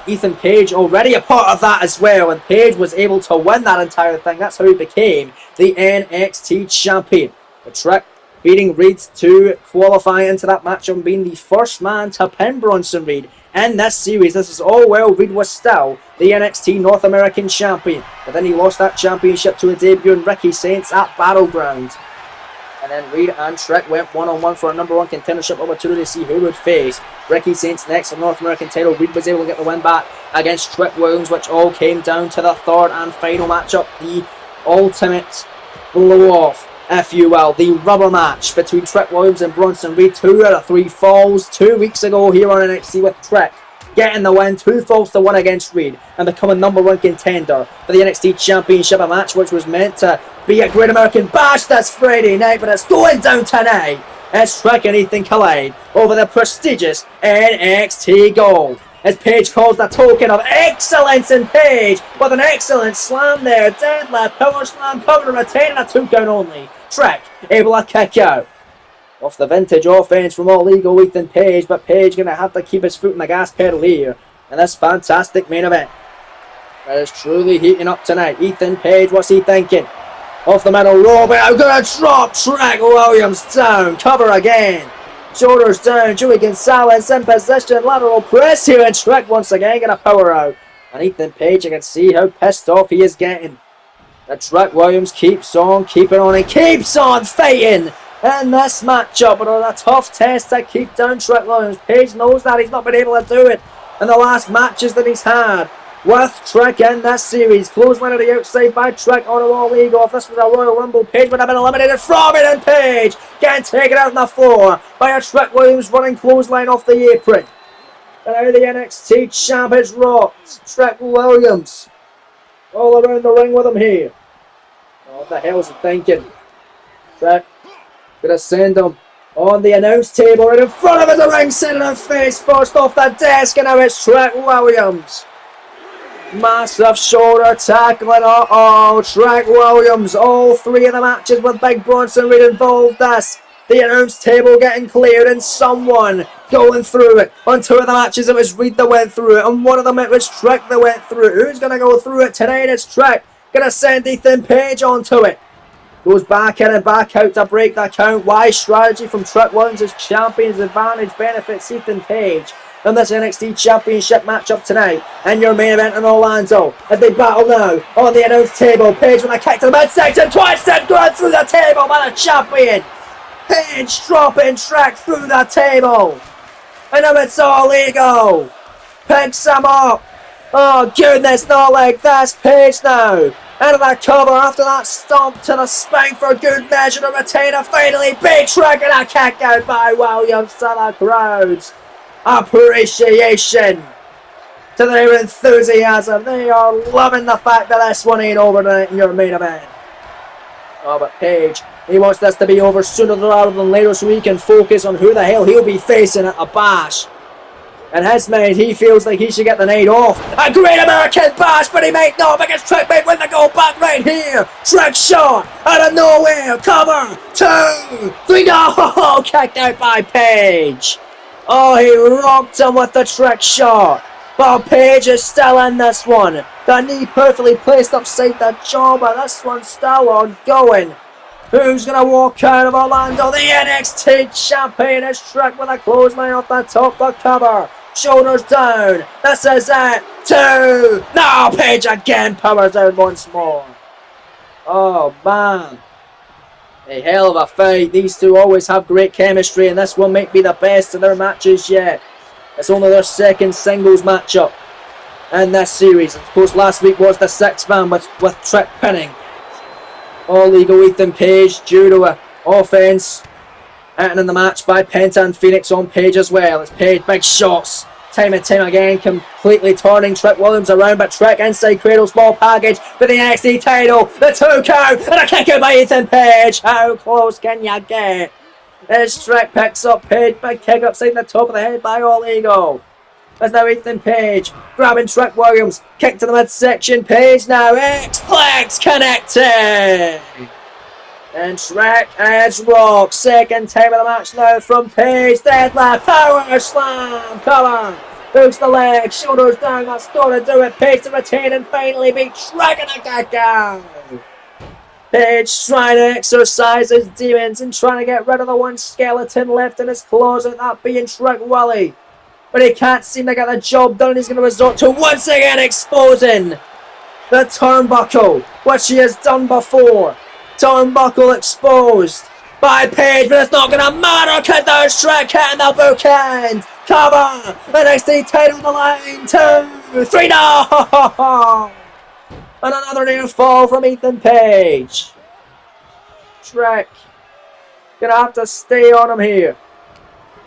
Ethan Page already a part of that as well, and Page was able to win that entire thing. That's how he became the NXT champion. The Trick beating Reed to qualify into that match and being the first man to pin Bronson Reed in this series. This is all well, Reed was still the NXT North American champion, but then he lost that championship to a debuting Ricky Saints at Battleground. And then Reed and Trick went one-on-one for a number 1 contendership opportunity to see who would face Ricky Saints next for the North American title. Reed was able to get the win back against Trick Williams, which all came down to the 3rd and final matchup, the ultimate blow-off, if you will, the rubber match between Trick Williams and Bronson Reed. 2 out of 3 falls 2 weeks ago here on NXT, with Trick getting the win, 2 falls to 1 against Reed, and becoming #1 contender for the NXT Championship, a match which was meant to be a Great American Bash this Friday night, but it's going down tonight. It's Trick and Ethan collide over the prestigious NXT Gold. As Paige calls the token of excellence in Paige with an excellent slam there. Deadlift, power slam, cover, retaining a 2 count only. Trick able to kick out. Off the vintage offense from All Ego Ethan Page, but Page going to have to keep his foot in the gas pedal here in this fantastic main event. That is truly heating up tonight. Ethan Page, what's he thinking? Off the middle rope, but I'm going to drop Trick Williams down. Cover again. Shoulders down, Joey Gonzalez in position, lateral press here, and Trick once again going to power out. And Ethan Page, you can see how pissed off he is getting. The Trick Williams keeps on keeping on and keeps on fighting in this matchup. But on a tough test to keep down Trick Williams. Page knows that he's not been able to do it in the last matches that he's had with Trick in this series. Clothesline to the outside by Trick on a All Ego. If this was a Royal Rumble, Page would have been eliminated from it, and Page getting taken out on the floor by a Trick Williams running clothesline off the apron. And now the NXT champ is rocked. Trick Williams all around the ring with him here. Oh, what the hell is he thinking? Trick gonna send him on the announce table right in front of his ring, sending him face first off the desk, and now it's Trick Williams. Massive shoulder tackling. Trick Williams. All 3 of the matches with Big Bronson Reed involved this. The announce table getting cleared and someone going through it. On 2 of the matches it was Reed that went through it. On 1 of them it was Trick that went through it. Who's going to go through it tonight? It's Trick. Going to send Ethan Page onto it. Goes back in and back out to break that count. Wise strategy from Trick Williams as champion's advantage benefits Ethan Page in this NXT Championship matchup tonight. And your main event in Orlando as they battle now on the announce table. Page with a kick to the midsection, twisted, going through the table by the champion. Page dropping Trick through the table. And now it's All Ego. Picks him up. Oh goodness, not like this. Page now into that cover after that stomp to the spine for good measure to retain a finally big Trick and a kick out by Williams to the crowds. Appreciation to their enthusiasm. They are loving the fact that this one ain't over tonight in your main event. Oh, but Page, he wants this to be over sooner rather than later so he can focus on who the hell he'll be facing at the Bash. In his mind, he feels like he should get the night off. A Great American Bash, but he might not because Trick might win the gold back right here. Trick shot out of nowhere. Cover. 2, 3. No! Kicked out by Page. Oh, he rocked him with the Trick shot. But Page is still in this one. The knee perfectly placed upside the jaw, but this one's still ongoing. Who's going to walk out of Orlando? The NXT champion is Trick with a clothesline off the top of the cover. Shoulders down. This is it. 2. No, Page again powers out once more. Oh, man. A hell of a fight. These two always have great chemistry, and this one might be the best of their matches yet. It's only their second singles matchup in this series. Of course, last week was the 6-man with Trick pinning All Ego Ethan Page due to an offense and in the match by Penta and Phoenix on Page as well. It's Page, big shots. Time and time again, completely turning Trick Williams around, but Trick inside cradle, small package for the NXT title. The 2 count and a kick out by Ethan Page. How close can you get? As Trick picks up Page, big kick upside the top of the head by All Ego. There's now Ethan Page grabbing Trick Williams, kick to the midsection. Page now, X-Plex connected. And Trick has rocked. Second time of the match now from Page. Deadlift, power slam, cover. Hooks the leg, shoulders down, that's going to do it. Page to retain and finally beat Trick and a kick out. Page trying to exercise his demons and trying to get rid of the one skeleton left in his closet, that being Trick Willie. But he can't seem to get the job done. He's going to resort to once again exposing the turnbuckle, which he has done before. Turnbuckle exposed by Page, but it's not going to matter because there's Trick hitting the bookend. Cover! The NXT title on the line. 2, 3, no! And another near fall from Ethan Page. Trick gonna have to stay on him here.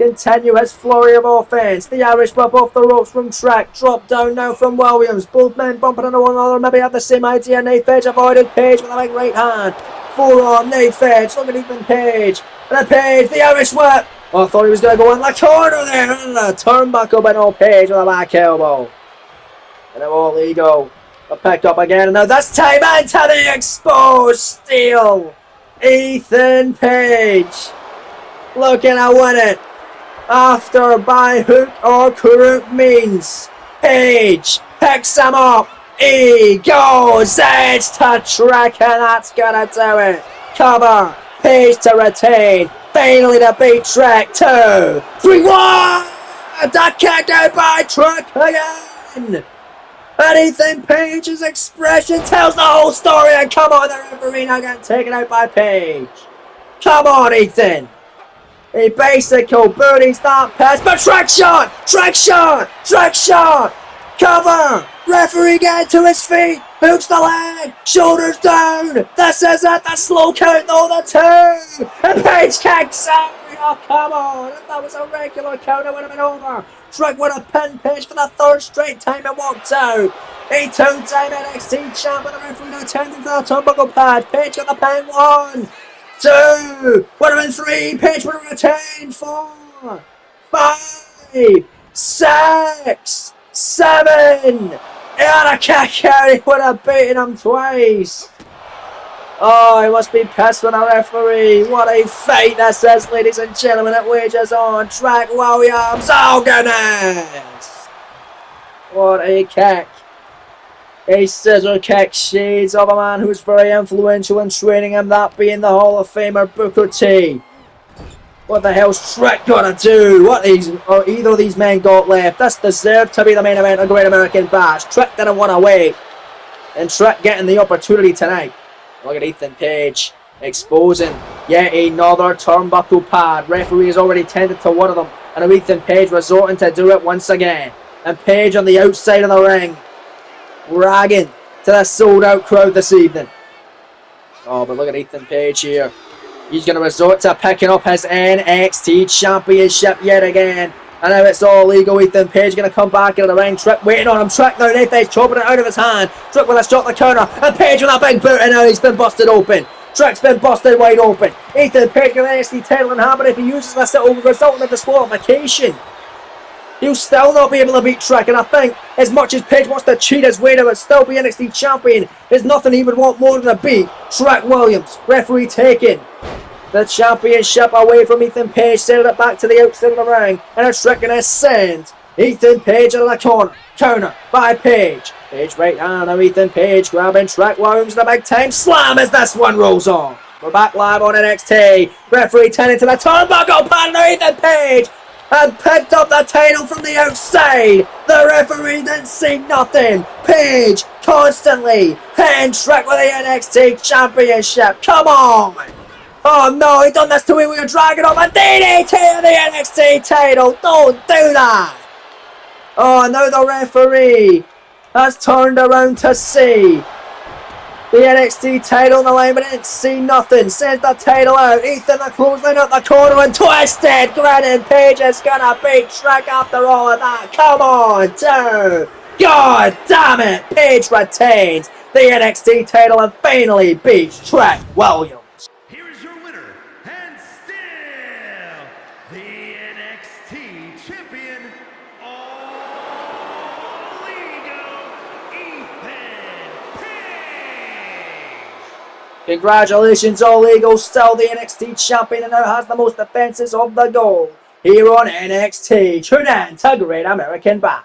continue his flurry of offense. The Irish whip off the ropes from Trick. Drop down now from Williams. Both men bumping into one another. Maybe have the same idea. Knife edge avoided Page with a big right hand. Forearm, knife edge. Look at Ethan Page. And a Page, the Irish whip. Oh, I thought he was going to go in the corner there. And a turnbuckle by no Page with a back elbow. And all ego. A pick up again. And now this time into the exposed steel. Ethan Page. Looking to win it. After by hook or crook means. Page picks him up. He goes edge to Trick, and that's gonna do it. Cover. Page to retain. Finally to beat Trick. 2, 3, 1. The kick out by Trick again. And Ethan Page's expression tells the whole story. And come on, the referee now getting taken out by Page. Come on, Ethan. He basically booties that pass, but Trick shot! Trick shot! Trick shot! Cover! Referee getting to his feet! Hooks the leg! Shoulders down! This is it! The slow count though, the 2! And Page kicks out! Oh, come on! If that was a regular count, it would have been over. Trick would have pinned Page for the 3rd straight time and walked out. A 2-time NXT champ, and the referee now turned into the turnbuckle pad. Page got the pin. 1, 2, would have been 3, Page would have retained. 4, 5, 6, 7, and a kick out. He would have beaten him twice. Oh, he must be pissed with the referee. What a fight this is, ladies and gentlemen. It wages on. Trick Williams. Oh, goodness. What a kick. A scissor kick, shades of a man who's very influential in training him, that being the Hall of Famer Booker T. What the hell's Trick gonna do? What either of these men got left? This deserved to be the main event of Great American Bash. Trick didn't want to wait. And Trick getting the opportunity tonight. Look at Ethan Page exposing yet another turnbuckle pad. Referee has already tended to one of them, and Ethan Page resorting to do it once again. And Page on the outside of the ring, bragging to the sold out crowd this evening. Oh, but look at Ethan Page here. He's going to resort to picking up his NXT Championship yet again. And now it's all legal. Ethan Page going to come back into the ring. Trick waiting on him. Trick now, knife edge, chopping it out of his hand. Trick with a shot the counter. And Page with a big boot, and now he's been busted open. Trick's been busted wide open. Ethan Page with an NXT title in hand, but if he uses this, it will result in a disqualification. He'll still not be able to beat Trick, and I think as much as Page wants to cheat his way to it, still be NXT champion, there's nothing he would want more than to beat Trick Williams. Referee taking the championship away from Ethan Page, sending it back to the outside of the ring, and a Trick going to send Ethan Page into the corner. Counter by Page. Page right hand now, Ethan Page grabbing Trick Williams, the big time slam as this one rolls on. We're back live on NXT. Referee turning to the turnbuckle pad now, Ethan Page and picked up the title from the outside. The referee didn't see nothing. Page constantly hitting Trick with the NXT Championship. Come on. Oh no, he done this to me. We were dragging off a DDT of the NXT title. Don't do that. Oh, now the referee has turned around to see the NXT title on the line, but didn't see nothing. Sends the title out. Ethan the clothesline out the corner and twisted. Granted, Page is gonna beat Trick after all of that. Come on, dude. God damn it. Page retains the NXT title and finally beats Trick Williams. Here is your winner, and still the NXT champion, All Ego, Ethan Page. Congratulations, All Ego, still the NXT champion and now has the most defenses of the gold here on NXT. Tune in to Great American Bash.